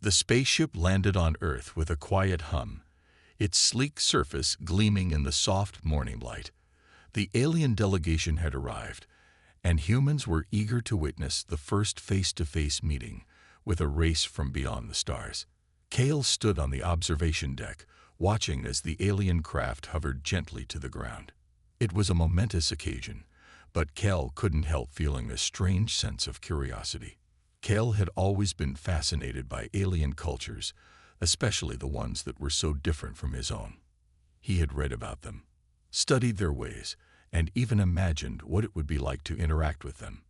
The spaceship landed on Earth with a quiet hum, its sleek surface gleaming in the soft morning light. The alien delegation had arrived, and humans were eager to witness the first face-to-face meeting with a race from beyond the stars. Kale stood on the observation deck, watching as the alien craft hovered gently to the ground. It was a momentous occasion, but Kale couldn't help feeling a strange sense of curiosity. Kale had always been fascinated by alien cultures, especially the ones that were so different from his own. He had read about them, studied their ways, and even imagined what it would be like to interact with them.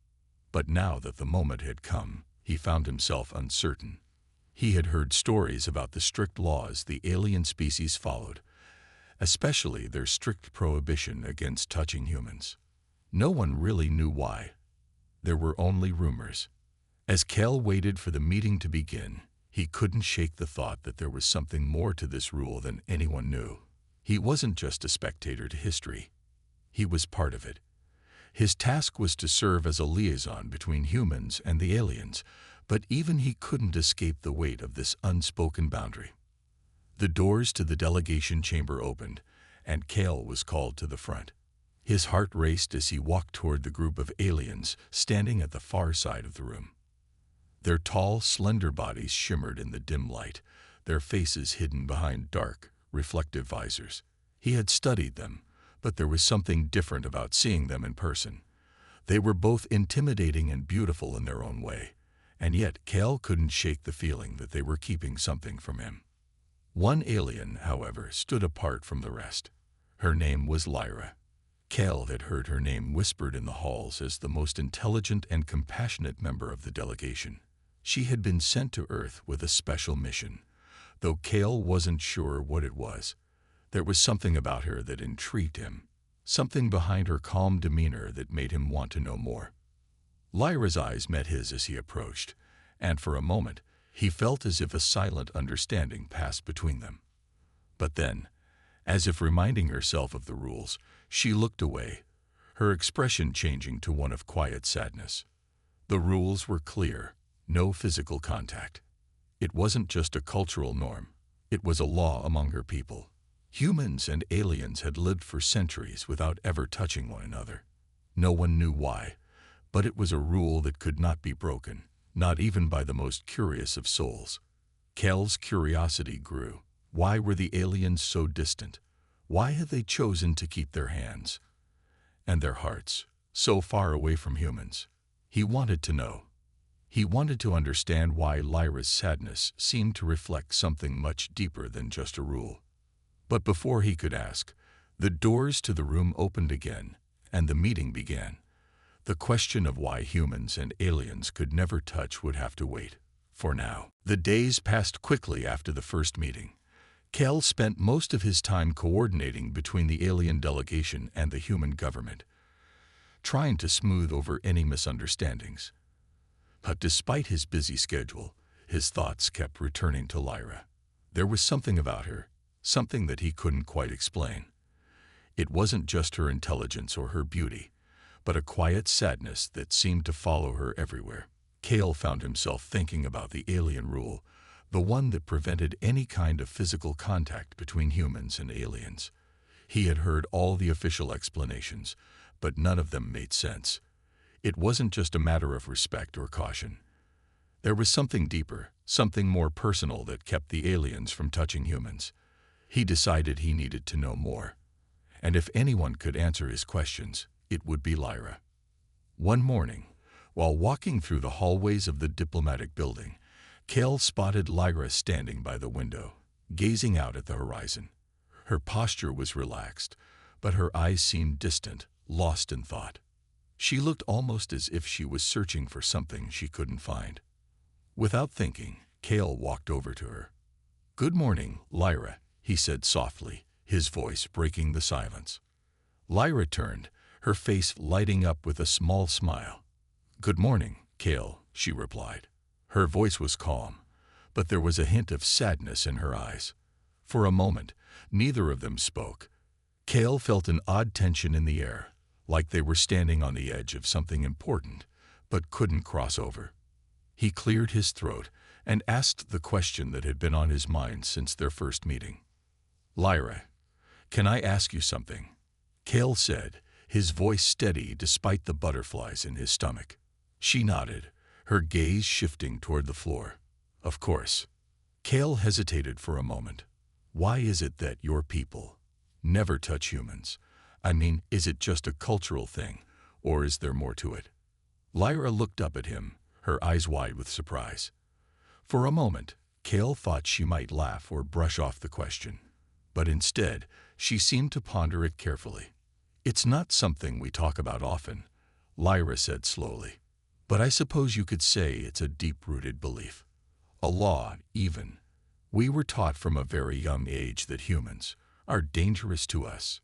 But now that the moment had come, he found himself uncertain. He had heard stories about the strict laws the alien species followed, especially their strict prohibition against touching humans. No one really knew why. There were only rumors. As Kale waited for the meeting to begin, he couldn't shake the thought that there was something more to this rule than anyone knew. He wasn't just a spectator to history. He was part of it. His task was to serve as a liaison between humans and the aliens, but even he couldn't escape the weight of this unspoken boundary. The doors to the delegation chamber opened, and Kale was called to the front. His heart raced as he walked toward the group of aliens standing at the far side of the room. Their tall, slender bodies shimmered in the dim light, their faces hidden behind dark, reflective visors. He had studied them, but there was something different about seeing them in person. They were both intimidating and beautiful in their own way, and yet Kale couldn't shake the feeling that they were keeping something from him. One alien, however, stood apart from the rest. Her name was Lyra. Kale had heard her name whispered in the halls as the most intelligent and compassionate member of the delegation. She had been sent to Earth with a special mission, though Kale wasn't sure what it was. There was something about her that intrigued him, something behind her calm demeanor that made him want to know more. Lyra's eyes met his as he approached, and for a moment, he felt as if a silent understanding passed between them. But then, as if reminding herself of the rules, she looked away, her expression changing to one of quiet sadness. The rules were clear: no physical contact. It wasn't just a cultural norm, it was a law among her people. Humans and aliens had lived for centuries without ever touching one another. No one knew why, but it was a rule that could not be broken, not even by the most curious of souls. Kale's curiosity grew. Why were the aliens so distant? Why had they chosen to keep their hands and their hearts so far away from humans? He wanted to know. He wanted to understand why Lyra's sadness seemed to reflect something much deeper than just a rule. But before he could ask, the doors to the room opened again, and the meeting began. The question of why humans and aliens could never touch would have to wait, for now. The days passed quickly after the first meeting. Kale spent most of his time coordinating between the alien delegation and the human government, trying to smooth over any misunderstandings. But despite his busy schedule, his thoughts kept returning to Lyra. There was something about her, something that he couldn't quite explain. It wasn't just her intelligence or her beauty, but a quiet sadness that seemed to follow her everywhere. Kale found himself thinking about the alien rule, the one that prevented any kind of physical contact between humans and aliens. He had heard all the official explanations, but none of them made sense. It wasn't just a matter of respect or caution. There was something deeper, something more personal that kept the aliens from touching humans. He decided he needed to know more, and if anyone could answer his questions, it would be Lyra. One morning, while walking through the hallways of the diplomatic building, Kale spotted Lyra standing by the window, gazing out at the horizon. Her posture was relaxed, but her eyes seemed distant, lost in thought. She looked almost as if she was searching for something she couldn't find. Without thinking, Kale walked over to her. "Good morning, Lyra," he said softly, his voice breaking the silence. Lyra turned, her face lighting up with a small smile. "Good morning, Kale," she replied. Her voice was calm, but there was a hint of sadness in her eyes. For a moment, neither of them spoke. Kale felt an odd tension in the air, like they were standing on the edge of something important, but couldn't cross over. He cleared his throat and asked the question that had been on his mind since their first meeting. "Lyra, can I ask you something?" Cale said, his voice steady despite the butterflies in his stomach. She nodded, her gaze shifting toward the floor. "Of course." Cale hesitated for a moment. "Why is it that your people never touch humans? I mean, is it just a cultural thing, or is there more to it?" Lyra looked up at him, her eyes wide with surprise. For a moment, Cale thought she might laugh or brush off the question, but instead, she seemed to ponder it carefully. "It's not something we talk about often," Lyra said slowly, "but I suppose you could say it's a deep-rooted belief. A law, even. We were taught from a very young age that humans are dangerous to us.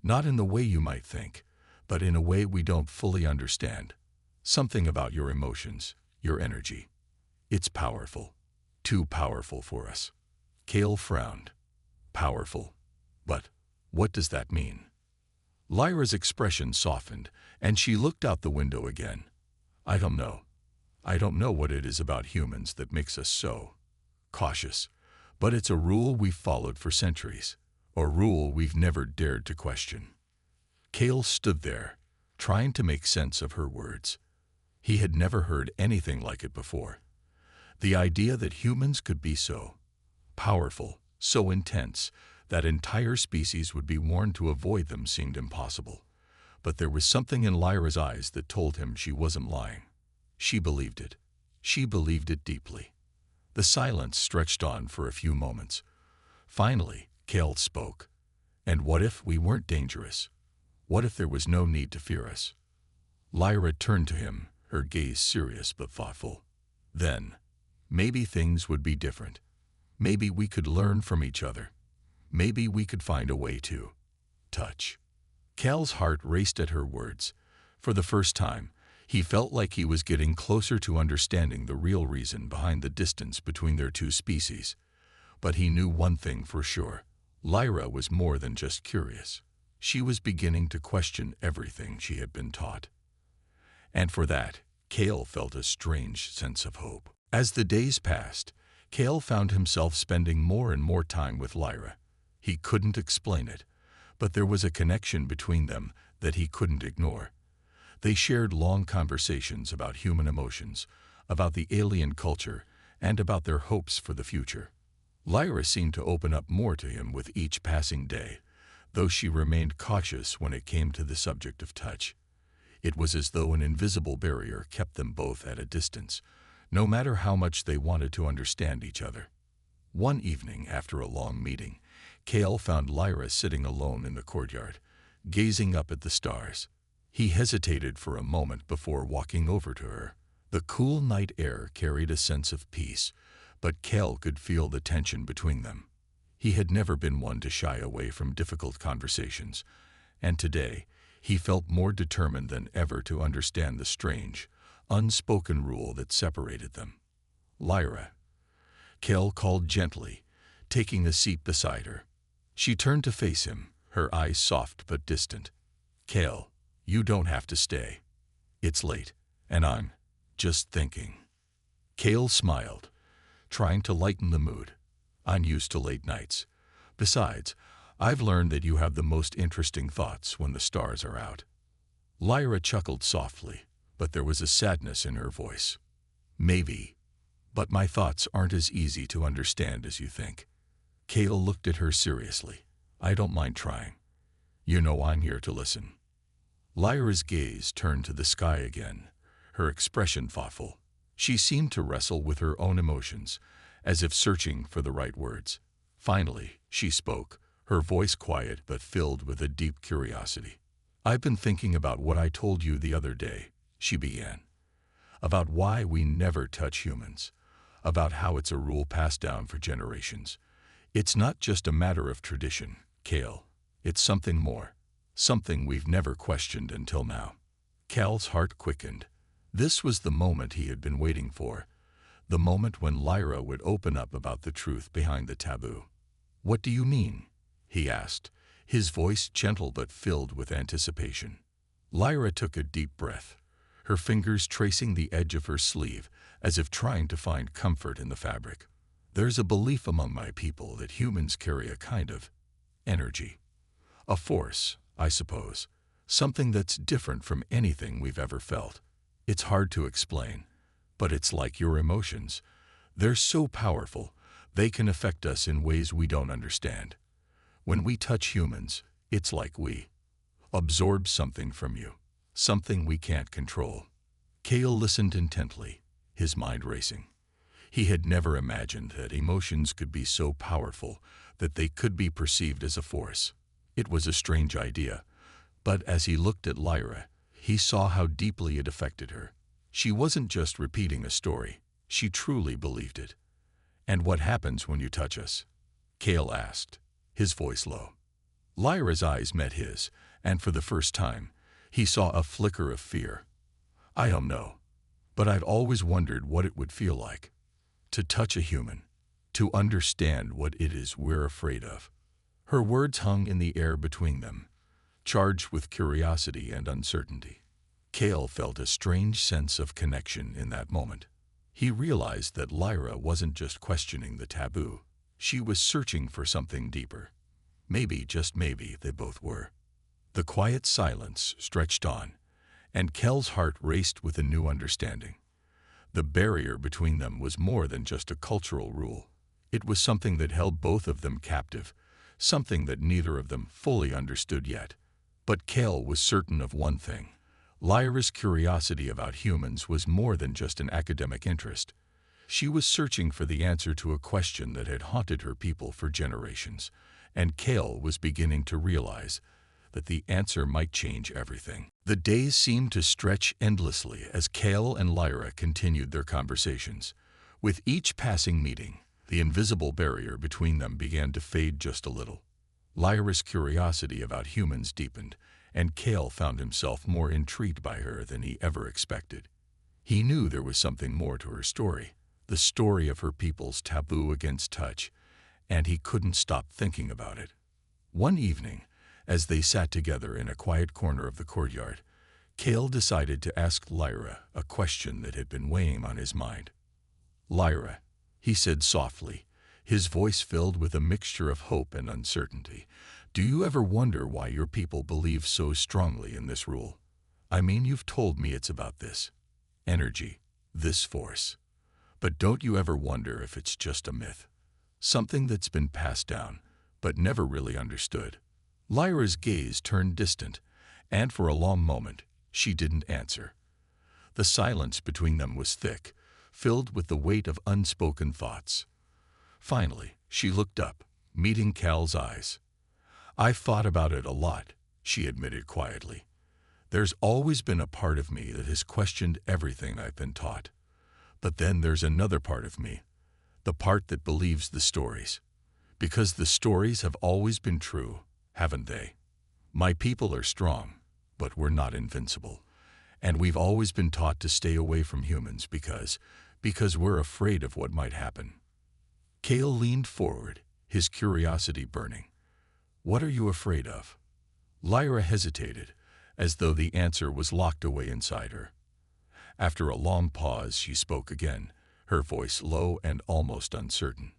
Not in the way you might think, but in a way we don't fully understand. Something about your emotions, your energy. It's powerful. Too powerful for us." Cale frowned. "Powerful? But what does that mean?" Lyra's expression softened, and she looked out the window again. "I don't know. I don't know what it is about humans that makes us so cautious, but it's a rule we've followed for centuries, a rule we've never dared to question." Cale stood there, trying to make sense of her words. He had never heard anything like it before. The idea that humans could be so powerful, so intense, that entire species would be warned to avoid them seemed impossible. But there was something in Lyra's eyes that told him she wasn't lying. She believed it. She believed it deeply. The silence stretched on for a few moments. Finally, Cale spoke. "And what if we weren't dangerous? What if there was no need to fear us?" Lyra turned to him, her gaze serious but thoughtful. "Then, maybe things would be different. Maybe we could learn from each other. Maybe we could find a way to touch." Cale's heart raced at her words. For the first time, he felt like he was getting closer to understanding the real reason behind the distance between their two species. But he knew one thing for sure. Lyra was more than just curious. She was beginning to question everything she had been taught. And for that, Cale felt a strange sense of hope. As the days passed, Cale found himself spending more and more time with Lyra. He couldn't explain it, but there was a connection between them that he couldn't ignore. They shared long conversations about human emotions, about the alien culture, and about their hopes for the future. Lyra seemed to open up more to him with each passing day, though she remained cautious when it came to the subject of touch. It was as though an invisible barrier kept them both at a distance, no matter how much they wanted to understand each other. One evening, after a long meeting, Cale found Lyra sitting alone in the courtyard, gazing up at the stars. He hesitated for a moment before walking over to her. The cool night air carried a sense of peace, but Cale could feel the tension between them. He had never been one to shy away from difficult conversations, and today he felt more determined than ever to understand the strange, unspoken rule that separated them. "Lyra," Cale called gently, taking a seat beside her. She turned to face him, her eyes soft but distant. "Cale, you don't have to stay. It's late, and I'm just thinking." Cale smiled, trying to lighten the mood. "I'm used to late nights. Besides, I've learned that you have the most interesting thoughts when the stars are out." Lyra chuckled softly, but there was a sadness in her voice. "Maybe, but my thoughts aren't as easy to understand as you think." Cale looked at her seriously. "I don't mind trying. You know I'm here to listen." Lyra's gaze turned to the sky again, her expression thoughtful. She seemed to wrestle with her own emotions, as if searching for the right words. Finally, she spoke, her voice quiet but filled with a deep curiosity. "I've been thinking about what I told you the other day," she began. "About why we never touch humans. About how it's a rule passed down for generations. It's not just a matter of tradition, Cale. It's something more. Something we've never questioned until now." Cale's heart quickened. This was the moment he had been waiting for. The moment when Lyra would open up about the truth behind the taboo. "What do you mean?" he asked, his voice gentle but filled with anticipation. Lyra took a deep breath, her fingers tracing the edge of her sleeve as if trying to find comfort in the fabric. There's a belief among my people that humans carry a kind of energy, a force, I suppose, something that's different from anything we've ever felt. It's hard to explain, but it's like your emotions. They're so powerful, they can affect us in ways we don't understand. When we touch humans, it's like we absorb something from you, something we can't control. Kale listened intently, his mind racing. He had never imagined that emotions could be so powerful that they could be perceived as a force. It was a strange idea, but as he looked at Lyra, he saw how deeply it affected her. She wasn't just repeating a story, she truly believed it. "And what happens when you touch us?" Kale asked, his voice low. Lyra's eyes met his, and for the first time, he saw a flicker of fear. "I don't know, but I've always wondered what it would feel like to touch a human, to understand what it is we're afraid of." Her words hung in the air between them, charged with curiosity and uncertainty. Kale felt a strange sense of connection in that moment. He realized that Lyra wasn't just questioning the taboo. She was searching for something deeper. Maybe, just maybe, they both were. The quiet silence stretched on, and Kel's heart raced with a new understanding. The barrier between them was more than just a cultural rule. It was something that held both of them captive, something that neither of them fully understood yet. But Kel was certain of one thing. Lyra's curiosity about humans was more than just an academic interest. She was searching for the answer to a question that had haunted her people for generations, and Kel was beginning to realize that the answer might change everything. The days seemed to stretch endlessly as Kel and Lyra continued their conversations. With each passing meeting, the invisible barrier between them began to fade just a little. Lyra's curiosity about humans deepened, and Kel found himself more intrigued by her than he ever expected. He knew there was something more to her story, the story of her people's taboo against touch, and he couldn't stop thinking about it. One evening, as they sat together in a quiet corner of the courtyard, Kel decided to ask Lyra a question that had been weighing on his mind. "Lyra," he said softly, his voice filled with a mixture of hope and uncertainty, "do you ever wonder why your people believe so strongly in this rule? I mean, you've told me it's about this energy, this force. But don't you ever wonder if it's just a myth? Something that's been passed down, but never really understood?" Lyra's gaze turned distant, and for a long moment, she didn't answer. The silence between them was thick, filled with the weight of unspoken thoughts. Finally, she looked up, meeting Cal's eyes. "I've thought about it a lot," she admitted quietly. "There's always been a part of me that has questioned everything I've been taught. But then there's another part of me, the part that believes the stories. Because the stories have always been true, haven't they? My people are strong, but we're not invincible. And we've always been taught to stay away from humans because we're afraid of what might happen." Kale leaned forward, his curiosity burning. "What are you afraid of?" Lyra hesitated, as though the answer was locked away inside her. After a long pause, she spoke again, her voice low and almost uncertain.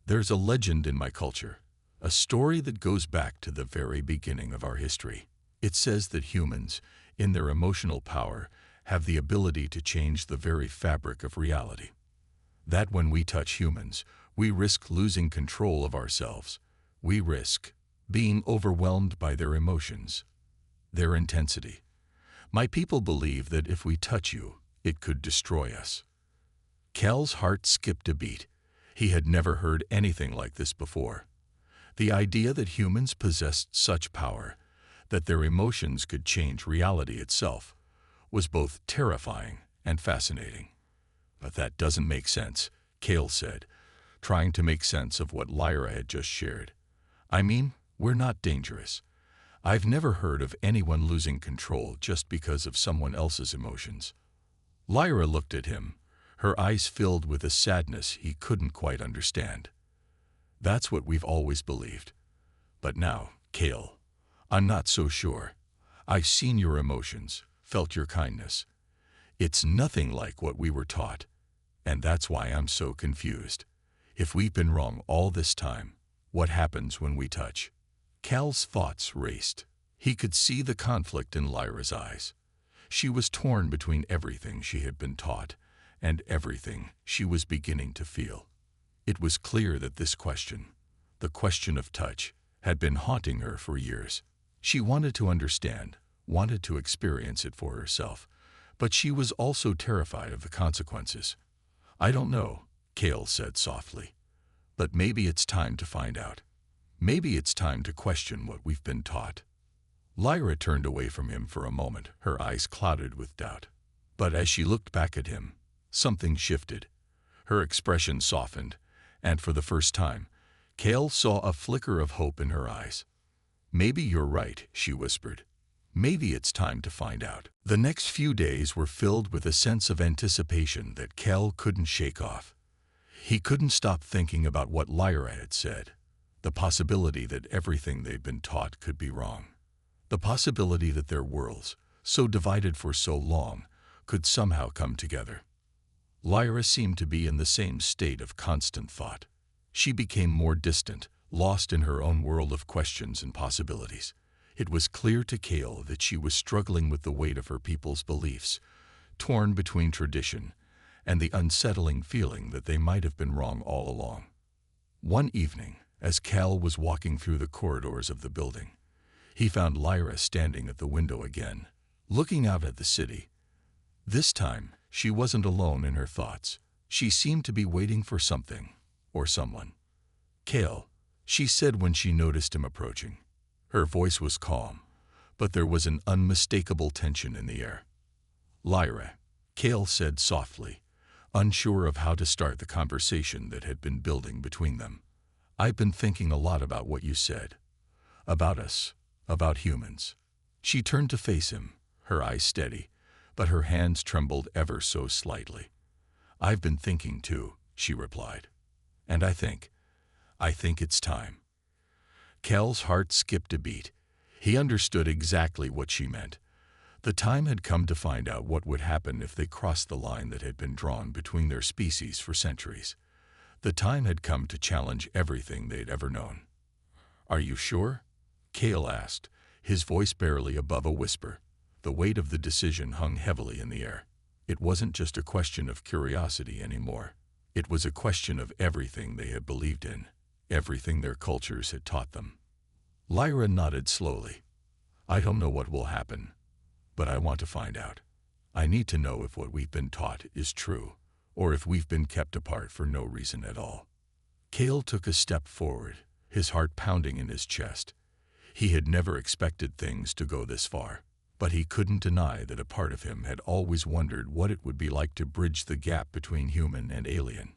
"There's a legend in my culture, a story that goes back to the very beginning of our history. It says that humans, in their emotional power, have the ability to change the very fabric of reality. That when we touch humans, we risk losing control of ourselves. We risk being overwhelmed by their emotions, their intensity. My people believe that if we touch you, it could destroy us." Cal's heart skipped a beat. He had never heard anything like this before. The idea that humans possessed such power, that their emotions could change reality itself, was both terrifying and fascinating. "But that doesn't make sense," Kale said, trying to make sense of what Lyra had just shared. "I mean, we're not dangerous. I've never heard of anyone losing control just because of someone else's emotions." Lyra looked at him, her eyes filled with a sadness he couldn't quite understand. "That's what we've always believed. But now, Kale, I'm not so sure. I've seen your emotions, felt your kindness. It's nothing like what we were taught, and that's why I'm so confused. If we've been wrong all this time, what happens when we touch? Cal's thoughts raced. He could see the conflict in Lyra's eyes. She was torn between everything she had been taught and everything she was beginning to feel. It was clear that this question, the question of touch, had been haunting her for years. She wanted to understand, wanted to experience it for herself, but she was also terrified of the consequences. "I don't know," Cal said softly, "but maybe it's time to find out. Maybe it's time to question what we've been taught." Lyra turned away from him for a moment, her eyes clouded with doubt. But as she looked back at him, something shifted. Her expression softened, and for the first time, Cal saw a flicker of hope in her eyes. "Maybe you're right," she whispered. "Maybe it's time to find out." The next few days were filled with a sense of anticipation that Cal couldn't shake off. He couldn't stop thinking about what Lyra had said, the possibility that everything they'd been taught could be wrong. The possibility that their worlds, so divided for so long, could somehow come together. Lyra seemed to be in the same state of constant thought. She became more distant, lost in her own world of questions and possibilities. It was clear to Cal that she was struggling with the weight of her people's beliefs, torn between tradition and the unsettling feeling that they might have been wrong all along. One evening, as Cal was walking through the corridors of the building, he found Lyra standing at the window again, looking out at the city. This time, she wasn't alone in her thoughts. She seemed to be waiting for something, or someone. "Cal," she said when she noticed him approaching. Her voice was calm, but there was an unmistakable tension in the air. "Lyra," Cal said softly, unsure of how to start the conversation that had been building between them. "I've been thinking a lot about what you said. About us. About humans." She turned to face him, her eyes steady, but her hands trembled ever so slightly. "I've been thinking too," she replied. "And I think it's time." Cal's heart skipped a beat. He understood exactly what she meant. The time had come to find out what would happen if they crossed the line that had been drawn between their species for centuries. The time had come to challenge everything they'd ever known. "Are you sure?" Cal asked, his voice barely above a whisper. The weight of the decision hung heavily in the air. It wasn't just a question of curiosity anymore. It was a question of everything they had believed in, everything their cultures had taught them. Lyra nodded slowly. "I don't know what will happen, but I want to find out. I need to know if what we've been taught is true, or if we've been kept apart for no reason at all." Cal took a step forward, his heart pounding in his chest. He had never expected things to go this far, but he couldn't deny that a part of him had always wondered what it would be like to bridge the gap between human and alien,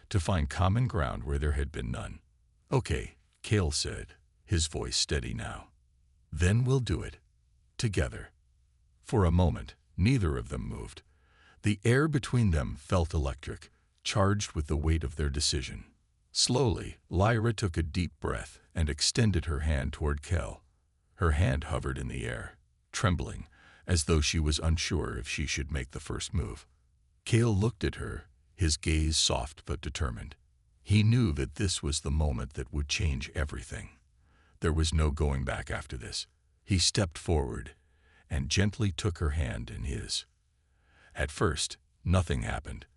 to find common ground where there had been none. "Okay," Cal said, his voice steady now. "Then we'll do it. Together." For a moment, neither of them moved. The air between them felt electric, charged with the weight of their decision. Slowly, Lyra took a deep breath and extended her hand toward Cal. Her hand hovered in the air, trembling, as though she was unsure if she should make the first move. Cal looked at her, his gaze soft but determined. He knew that this was the moment that would change everything. There was no going back after this. He stepped forward and gently took her hand in his. At first, nothing happened.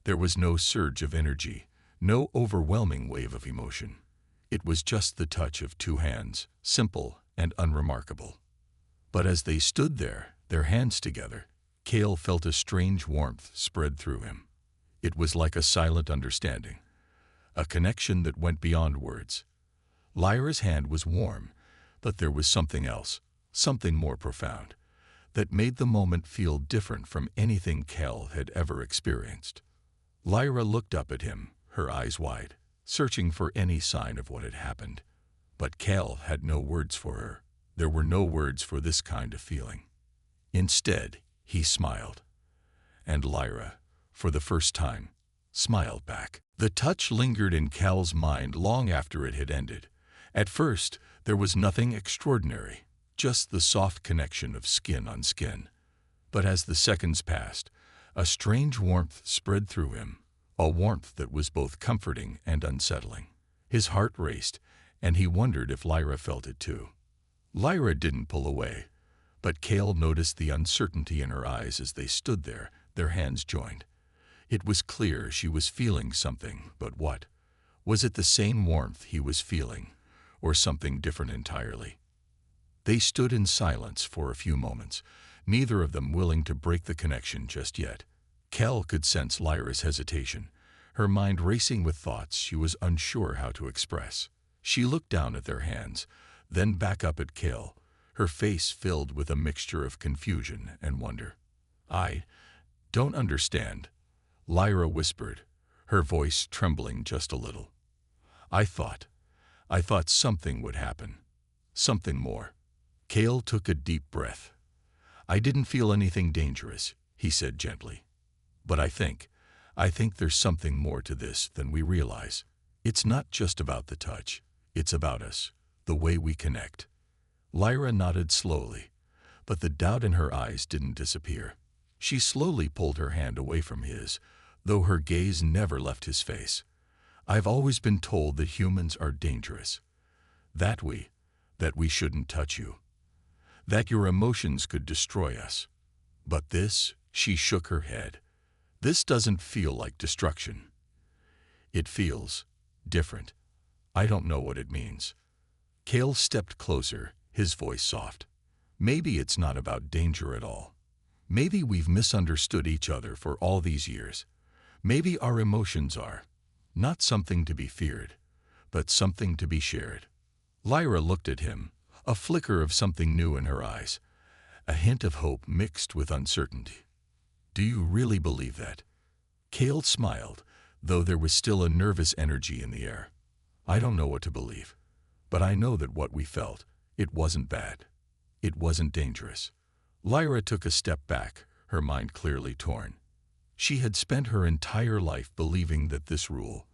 There was no surge of energy, no overwhelming wave of emotion. It was just the touch of two hands, simple and unremarkable. But as they stood there, their hands together, Cal felt a strange warmth spread through him. It was like a silent understanding, a connection that went beyond words. Lyra's hand was warm, but there was something else, something more profound, that made the moment feel different from anything Cal had ever experienced. Lyra looked up at him, her eyes wide, searching for any sign of what had happened. But Cal had no words for her. There were no words for this kind of feeling. Instead, he smiled. And Lyra, for the first time, smiled back. The touch lingered in Cal's mind long after it had ended. At first, there was nothing extraordinary, just the soft connection of skin on skin. But as the seconds passed, a strange warmth spread through him, a warmth that was both comforting and unsettling. His heart raced, and he wondered if Lyra felt it too. Lyra didn't pull away, but Cale noticed the uncertainty in her eyes as they stood there, their hands joined. It was clear she was feeling something, but what? Was it the same warmth he was feeling, or something different entirely? They stood in silence for a few moments, neither of them willing to break the connection just yet. Cale could sense Lyra's hesitation, her mind racing with thoughts she was unsure how to express. She looked down at their hands, then back up at Cale, her face filled with a mixture of confusion and wonder. "I don't understand," Lyra whispered, her voice trembling just a little. I thought something would happen. Something more." Cale took a deep breath. "I didn't feel anything dangerous," he said gently. "But I think there's something more to this than we realize. It's not just about the touch. It's about us, the way we connect." Lyra nodded slowly, but the doubt in her eyes didn't disappear. She slowly pulled her hand away from his, though her gaze never left his face. "I've always been told that humans are dangerous, that we shouldn't touch you, that your emotions could destroy us. But this," she shook her head, "this doesn't feel like destruction. It feels different. I don't know what it means." Cale stepped closer, his voice soft. "Maybe it's not about danger at all. Maybe we've misunderstood each other for all these years. Maybe our emotions are not something to be feared, but something to be shared." Lyra looked at him, a flicker of something new in her eyes, a hint of hope mixed with uncertainty. "Do you really believe that?" Cale smiled, though there was still a nervous energy in the air. "I don't know what to believe, but I know that what we felt, it wasn't bad. It wasn't dangerous." Lyra took a step back, her mind clearly torn. She had spent her entire life believing that this rule,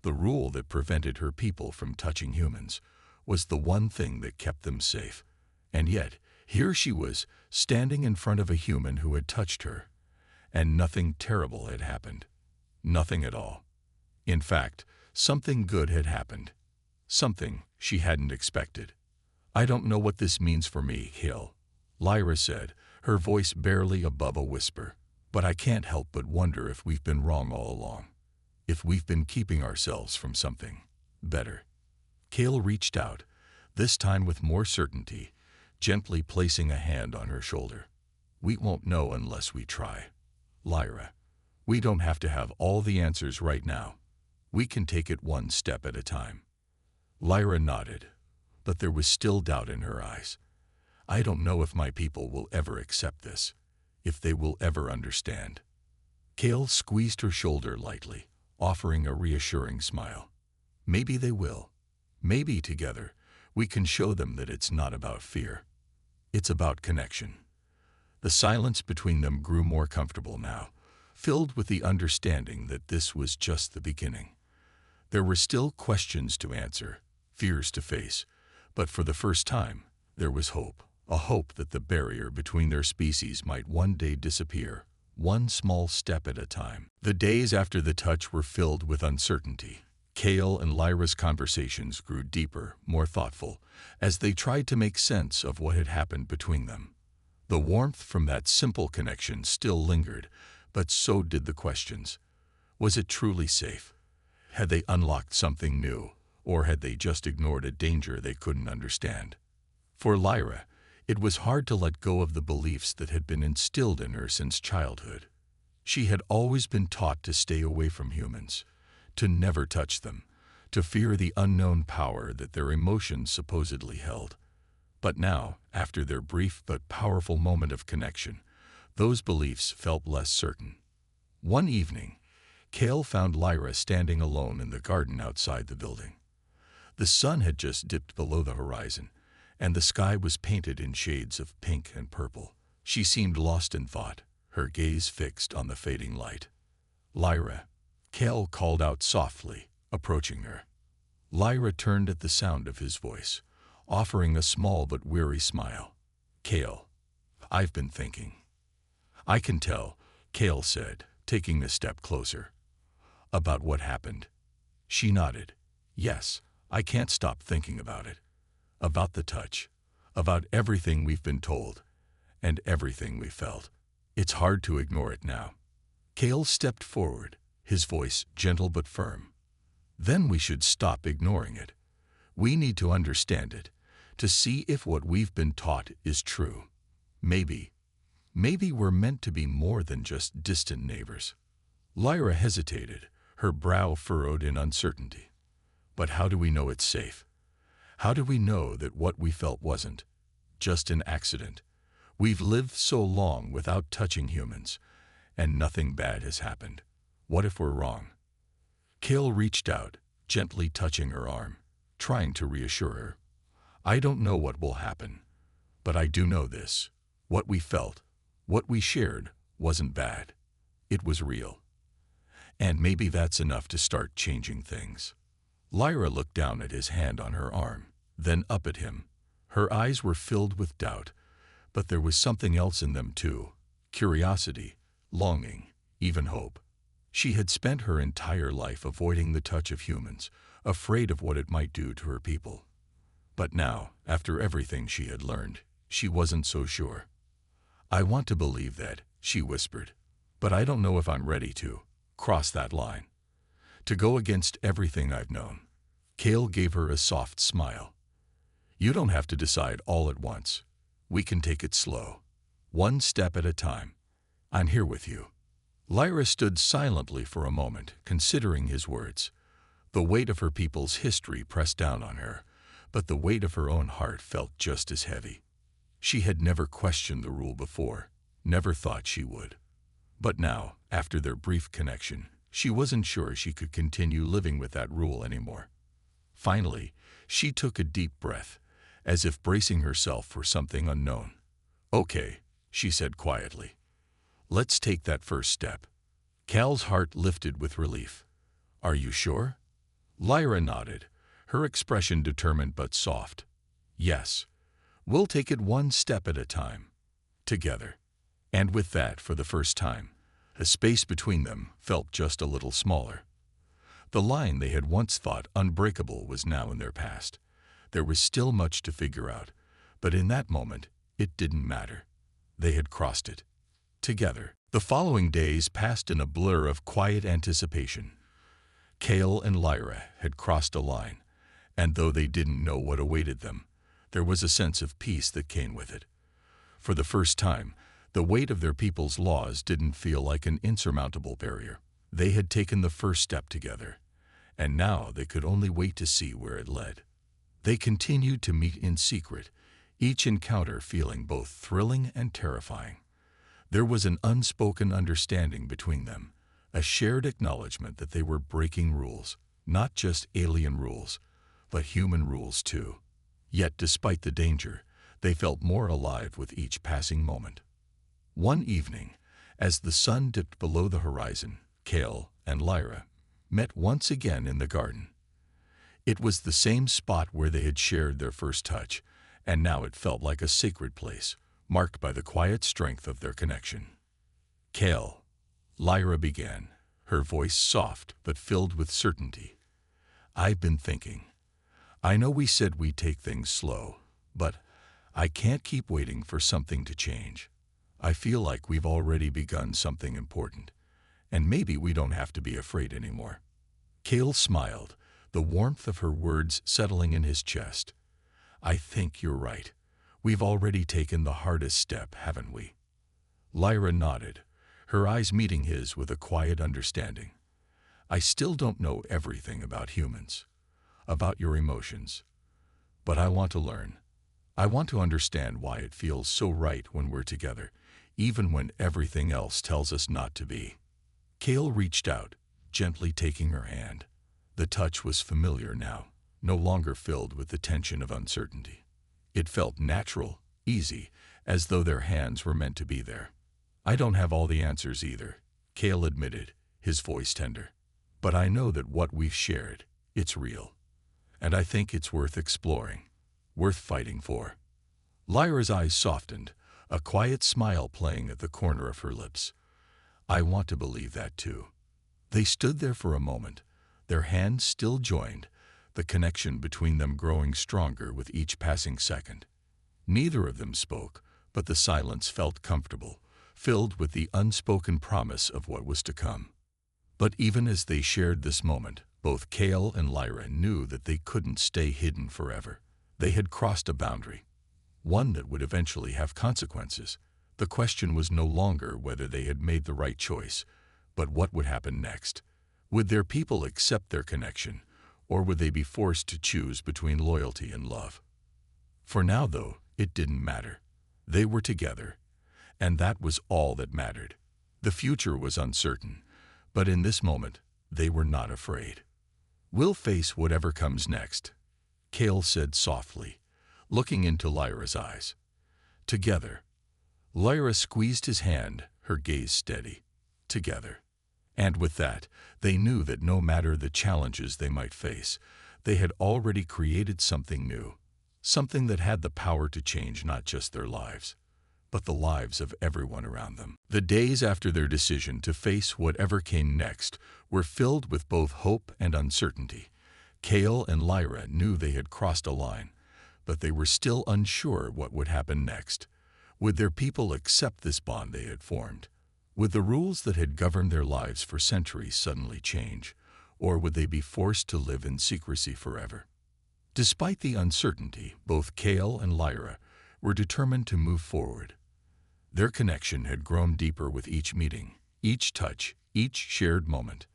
the rule that prevented her people from touching humans, was the one thing that kept them safe. And yet, here she was, standing in front of a human who had touched her, and nothing terrible had happened. Nothing at all. In fact, something good had happened. Something she hadn't expected. "I don't know what this means for me, Cale," Lyra said, her voice barely above a whisper. "But I can't help but wonder if we've been wrong all along. If we've been keeping ourselves from something better." Cale reached out, this time with more certainty, gently placing a hand on her shoulder. "We won't know unless we try, Lyra. We don't have to have all the answers right now. We can take it one step at a time." Lyra nodded, but there was still doubt in her eyes. "I don't know if my people will ever accept this, if they will ever understand." Cale squeezed her shoulder lightly, offering a reassuring smile. "Maybe they will. Maybe together we can show them that it's not about fear. It's about connection." The silence between them grew more comfortable now, filled with the understanding that this was just the beginning. There were still questions to answer, fears to face, but for the first time, there was hope. A hope that the barrier between their species might one day disappear, one small step at a time. The days after the touch were filled with uncertainty. Cale and Lyra's conversations grew deeper, more thoughtful, as they tried to make sense of what had happened between them. The warmth from that simple connection still lingered, but so did the questions. Was it truly safe? Had they unlocked something new, or had they just ignored a danger they couldn't understand? For Lyra, it was hard to let go of the beliefs that had been instilled in her since childhood. She had always been taught to stay away from humans, to never touch them, to fear the unknown power that their emotions supposedly held. But now, after their brief but powerful moment of connection, those beliefs felt less certain. One evening, Cale found Lyra standing alone in the garden outside the building. The sun had just dipped below the horizon, and the sky was painted in shades of pink and purple. She seemed lost in thought, her gaze fixed on the fading light. "Lyra," Cale called out softly, approaching her. Lyra turned at the sound of his voice, offering a small but weary smile. "Cale, I've been thinking. I can tell, Kale said, taking a step closer. About what happened? She nodded. Yes, I can't stop thinking about it. About the touch. About everything we've been told. And everything we felt. It's hard to ignore it now. Kale stepped forward, his voice gentle but firm. Then we should stop ignoring it. We need to understand it, to see if what we've been taught is true. Maybe we're meant to be more than just distant neighbors. Lyra hesitated, her brow furrowed in uncertainty. But how do we know it's safe? How do we know that what we felt wasn't just an accident? We've lived so long without touching humans, and nothing bad has happened. What if we're wrong? Kale reached out, gently touching her arm, trying to reassure her. I don't know what will happen, but I do know this. What we felt, what we shared, wasn't bad. It was real. And maybe that's enough to start changing things. Lyra looked down at his hand on her arm, then up at him. Her eyes were filled with doubt, but there was something else in them too. Curiosity, longing, even hope. She had spent her entire life avoiding the touch of humans, afraid of what it might do to her people. But now, after everything she had learned, she wasn't so sure. I want to believe that, she whispered, but I don't know if I'm ready to cross that line. To go against everything I've known. Kale gave her a soft smile. You don't have to decide all at once. We can take it slow. One step at a time. I'm here with you. Lyra stood silently for a moment, considering his words. The weight of her people's history pressed down on her, but the weight of her own heart felt just as heavy. She had never questioned the rule before, never thought she would. But now, after their brief connection, she wasn't sure she could continue living with that rule anymore. Finally, she took a deep breath, as if bracing herself for something unknown. Okay, she said quietly. Let's take that first step. Cal's heart lifted with relief. Are you sure? Lyra nodded, her expression determined but soft. Yes. We'll take it one step at a time. Together. And with that, for the first time, the space between them felt just a little smaller. The line they had once thought unbreakable was now in their past. There was still much to figure out, but in that moment, it didn't matter. They had crossed it. Together. The following days passed in a blur of quiet anticipation. Kale and Lyra had crossed a line, and though they didn't know what awaited them, there was a sense of peace that came with it. For the first time, the weight of their people's laws didn't feel like an insurmountable barrier. They had taken the first step together, and now they could only wait to see where it led. They continued to meet in secret, each encounter feeling both thrilling and terrifying. There was an unspoken understanding between them, a shared acknowledgement that they were breaking rules, not just alien rules, but human rules too. Yet despite the danger, they felt more alive with each passing moment. One evening, as the sun dipped below the horizon, Kale and Lyra met once again in the garden. It was the same spot where they had shared their first touch, and now it felt like a sacred place, marked by the quiet strength of their connection. Kale, Lyra began, her voice soft but filled with certainty. I've been thinking. I know we said we'd take things slow, but I can't keep waiting for something to change. I feel like we've already begun something important, and maybe we don't have to be afraid anymore. Kale smiled, the warmth of her words settling in his chest. I think you're right. We've already taken the hardest step, haven't we? Lyra nodded, her eyes meeting his with a quiet understanding. I still don't know everything about humans, about your emotions, but I want to learn. I want to understand why it feels so right when we're together, even when everything else tells us not to be. Kale reached out, gently taking her hand. The touch was familiar now, no longer filled with the tension of uncertainty. It felt natural, easy, as though their hands were meant to be there. I don't have all the answers either, Kale admitted, his voice tender. But I know that what we've shared, it's real. And I think it's worth exploring, worth fighting for. Lyra's eyes softened, a quiet smile playing at the corner of her lips. "I want to believe that too." They stood there for a moment, their hands still joined, the connection between them growing stronger with each passing second. Neither of them spoke, but the silence felt comfortable, filled with the unspoken promise of what was to come. But even as they shared this moment, both Kale and Lyra knew that they couldn't stay hidden forever. They had crossed a boundary, one that would eventually have consequences. The question was no longer whether they had made the right choice, but what would happen next. Would their people accept their connection, or would they be forced to choose between loyalty and love? For now, though, it didn't matter. They were together, and that was all that mattered. The future was uncertain, but in this moment, they were not afraid. "We'll face whatever comes next," Kale said softly, looking into Lyra's eyes. "Together." Lyra squeezed his hand, her gaze steady. "Together." And with that, they knew that no matter the challenges they might face, they had already created something new, something that had the power to change not just their lives, but the lives of everyone around them. The days after their decision to face whatever came next were filled with both hope and uncertainty. Kale and Lyra knew they had crossed a line, but they were still unsure what would happen next. Would their people accept this bond they had formed? Would the rules that had governed their lives for centuries suddenly change, or would they be forced to live in secrecy forever? Despite the uncertainty, both Kale and Lyra were determined to move forward. Their connection had grown deeper with each meeting, each touch, each shared moment.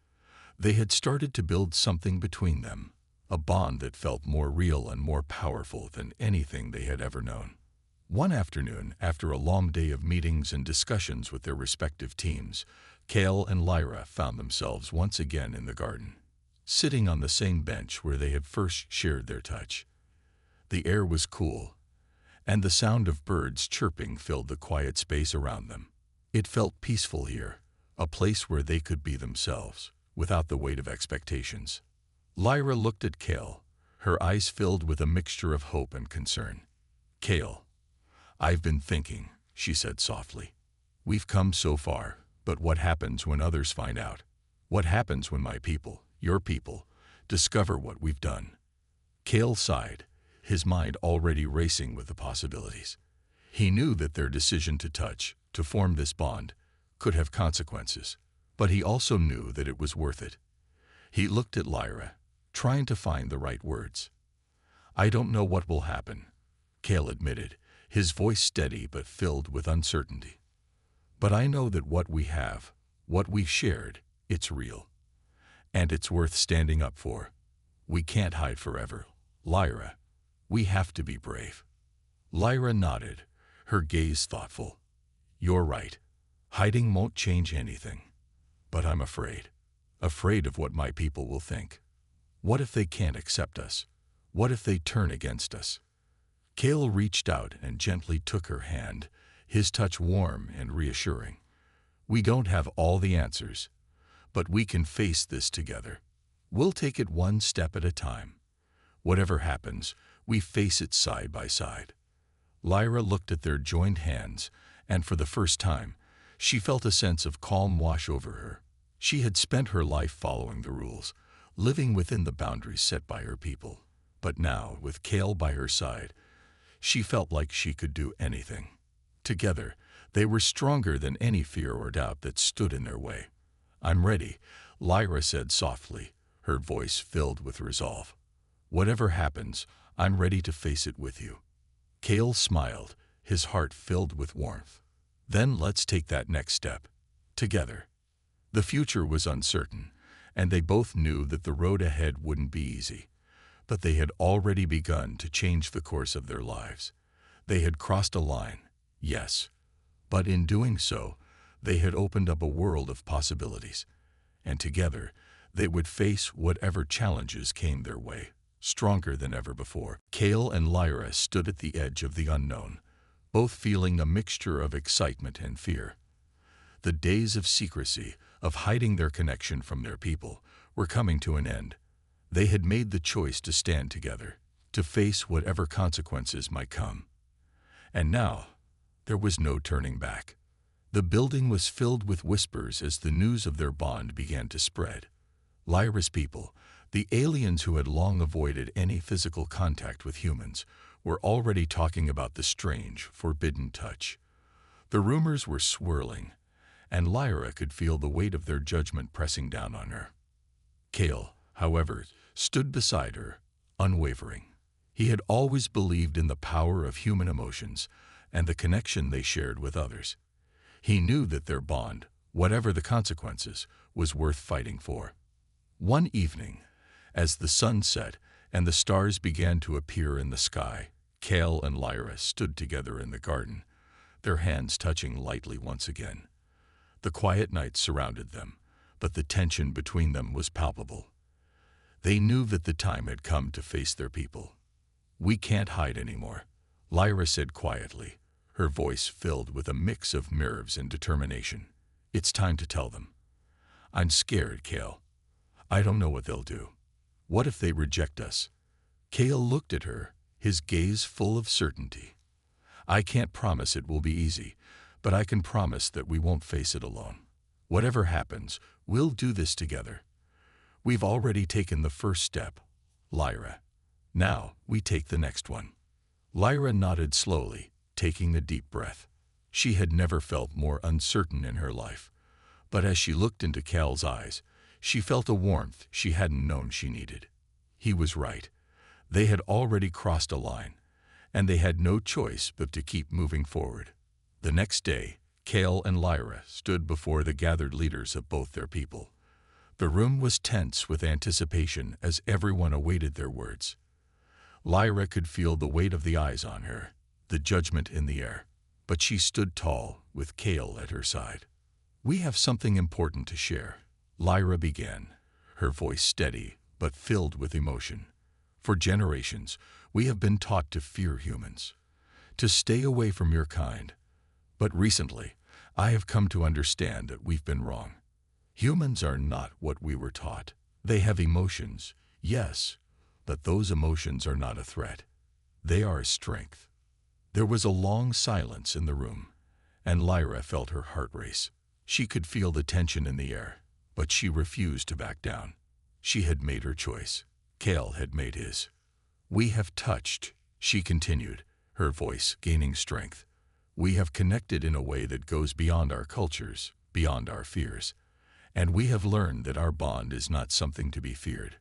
They had started to build something between them, a bond that felt more real and more powerful than anything they had ever known. One afternoon, after a long day of meetings and discussions with their respective teams, Kale and Lyra found themselves once again in the garden, sitting on the same bench where they had first shared their touch. The air was cool, and the sound of birds chirping filled the quiet space around them. It felt peaceful here, a place where they could be themselves, without the weight of expectations. Lyra looked at Kale, her eyes filled with a mixture of hope and concern. "Kale, I've been thinking," she said softly. "We've come so far, but what happens when others find out? What happens when my people, your people, discover what we've done?" Kale sighed, his mind already racing with the possibilities. He knew that their decision to touch, to form this bond, could have consequences, but he also knew that it was worth it. He looked at Lyra, trying to find the right words. "I don't know what will happen," Kale admitted, his voice steady but filled with uncertainty. "But I know that what we have, what we've shared, it's real. And it's worth standing up for. We can't hide forever, Lyra. We have to be brave." Lyra nodded, her gaze thoughtful. "You're right. Hiding won't change anything. But I'm afraid. Afraid of what my people will think. What if they can't accept us? What if they turn against us?" Kale reached out and gently took her hand, his touch warm and reassuring. "We don't have all the answers, but we can face this together. We'll take it one step at a time. Whatever happens, we face it side by side." Lyra looked at their joined hands, and for the first time, she felt a sense of calm wash over her. She had spent her life following the rules, living within the boundaries set by her people. But now, with Kale by her side, she felt like she could do anything. Together, they were stronger than any fear or doubt that stood in their way. "I'm ready," Lyra said softly, her voice filled with resolve. "Whatever happens, I'm ready to face it with you." Kale smiled, his heart filled with warmth. "Then let's take that next step. Together." The future was uncertain, and they both knew that the road ahead wouldn't be easy. But they had already begun to change the course of their lives. They had crossed a line, yes, but in doing so, they had opened up a world of possibilities. And together, they would face whatever challenges came their way, stronger than ever before. Kale and Lyra stood at the edge of the unknown, both feeling a mixture of excitement and fear. The days of secrecy, of hiding their connection from their people, were coming to an end. They had made the choice to stand together, to face whatever consequences might come. And now, There was no turning back. The building was filled with whispers as the news of their bond began to spread. Lyra's people, the aliens who had long avoided any physical contact with humans, were already talking about the strange, forbidden touch. The rumors were swirling, and Lyra could feel the weight of their judgment pressing down on her. Cale, however, stood beside her, unwavering. He had always believed in the power of human emotions and the connection they shared with others. He knew that their bond, whatever the consequences, was worth fighting for. One evening, as the sun set and the stars began to appear in the sky, Cale and Lyra stood together in the garden, their hands touching lightly once again. The quiet night surrounded them, but the tension between them was palpable. They knew that the time had come to face their people. "We can't hide anymore," Lyra said quietly, her voice filled with a mix of nerves and determination. "It's time to tell them." "I'm scared, Cale. I don't know what they'll do. What if they reject us?" Cale looked at her, his gaze full of certainty. "I can't promise it will be easy, but I can promise that we won't face it alone. Whatever happens, we'll do this together. We've already taken the first step, Lyra. Now we take the next one." Lyra nodded slowly, taking a deep breath. She had never felt more uncertain in her life, but as she looked into Cale's eyes, she felt a warmth she hadn't known she needed. He was right. They had already crossed a line, and they had no choice but to keep moving forward. The next day, Cale and Lyra stood before the gathered leaders of both their people. The room was tense with anticipation as everyone awaited their words. Lyra could feel the weight of the eyes on her, the judgment in the air, but she stood tall, with Cale at her side. "We have something important to share," Lyra began, her voice steady but filled with emotion. "For generations, we have been taught to fear humans, to stay away from your kind. But recently, I have come to understand that we've been wrong. Humans are not what we were taught. They have emotions, yes, but those emotions are not a threat. They are a strength." There was a long silence in the room, and Lyra felt her heart race. She could feel the tension in the air, but she refused to back down. She had made her choice. Cale had made his. "We have touched," she continued, her voice gaining strength. "We have connected in a way that goes beyond our cultures, beyond our fears. And we have learned that our bond is not something to be feared,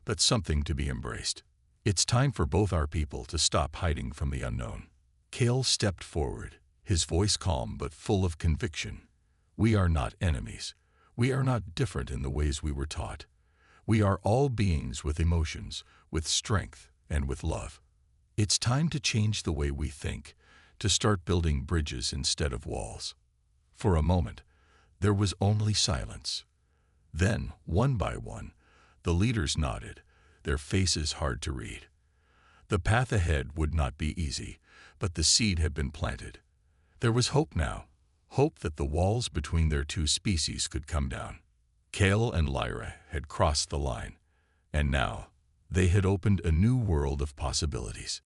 but something to be embraced. It's time for both our people to stop hiding from the unknown." Cale stepped forward, his voice calm but full of conviction. "We are not enemies. We are not different in the ways we were taught. We are all beings with emotions, with strength, and with love. It's time to change the way we think, to start building bridges instead of walls." For a moment, there was only silence. Then, one by one, the leaders nodded, their faces hard to read. The path ahead would not be easy, but the seed had been planted. There was hope now, hope that the walls between their two species could come down. Cale and Lyra had crossed the line, and now they had opened a new world of possibilities.